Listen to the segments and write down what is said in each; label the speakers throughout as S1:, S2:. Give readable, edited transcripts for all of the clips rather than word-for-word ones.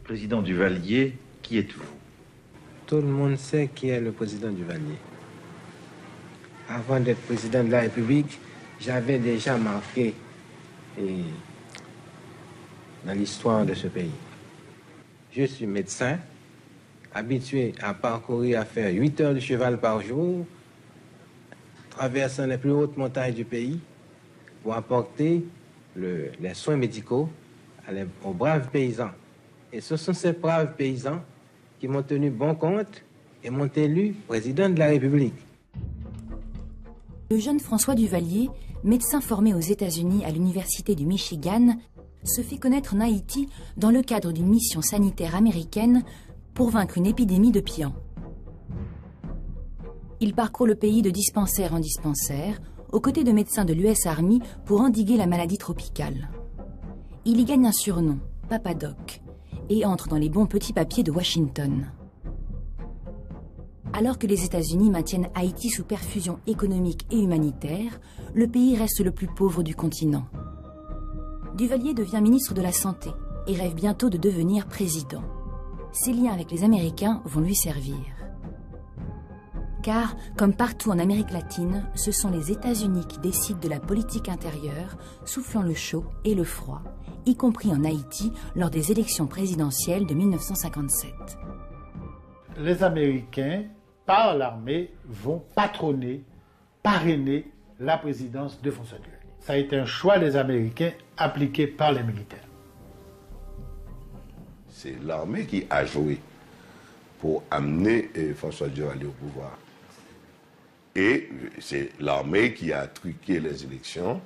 S1: Président Duvalier, qui êtes-vous?
S2: Tout le monde sait qui est le président Duvalier. Avant d'être président de la République, j'avais déjà marqué dans l'histoire de ce pays. Je suis médecin, habitué à parcourir, à faire 8 heures de cheval par jour, traversant les plus hautes montagnes du pays pour apporter les soins médicaux aux braves paysans. Et ce sont ces braves paysans qui m'ont tenu bon compte et m'ont élu président de la République.
S3: Le jeune François Duvalier, médecin formé aux États-Unis à l'université du Michigan, se fait connaître en Haïti dans le cadre d'une mission sanitaire américaine pour vaincre une épidémie de pian. Il parcourt le pays de dispensaire en dispensaire, aux côtés de médecins de l'US Army pour endiguer la maladie tropicale. Il y gagne un surnom, Papa Doc, et entre dans les bons petits papiers de Washington. Alors que les États-Unis maintiennent Haïti sous perfusion économique et humanitaire, le pays reste le plus pauvre du continent. Duvalier devient ministre de la Santé et rêve bientôt de devenir président. Ses liens avec les Américains vont lui servir. Car, comme partout en Amérique latine, ce sont les États-Unis qui décident de la politique intérieure, soufflant le chaud et le froid, y compris en Haïti lors des élections présidentielles de 1957.
S4: Les Américains, par l'armée, vont patronner, parrainer la présidence de François Duvalier. Ça a été un choix des Américains appliqué par les militaires.
S5: C'est l'armée qui a joué pour amener François Duvalier au pouvoir. Et c'est l'armée qui a truqué les élections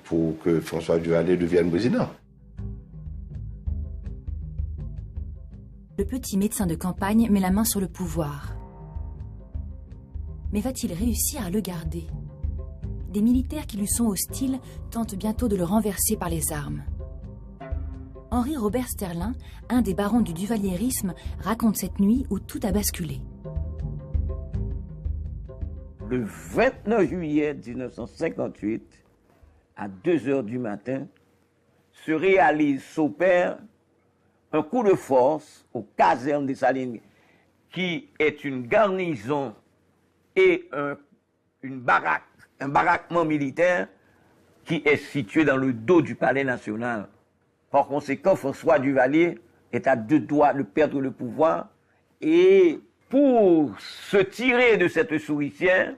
S5: pour que François Duvalier devienne président.
S3: Le petit médecin de campagne met la main sur le pouvoir. Mais va-t-il réussir à le garder? Des militaires qui lui sont hostiles tentent bientôt de le renverser par les armes. Henri Robert Sterling, un des barons du duvalierisme, raconte cette nuit où tout a basculé.
S6: Le 29 juillet 1958, à 2 heures du matin, s'opère un coup de force aux casernes des Salines, qui est une garnison et un baraquement militaire qui est situé dans le dos du palais national. Par conséquent, François Duvalier est à 2 doigts de perdre le pouvoir et pour se tirer de cette souricière,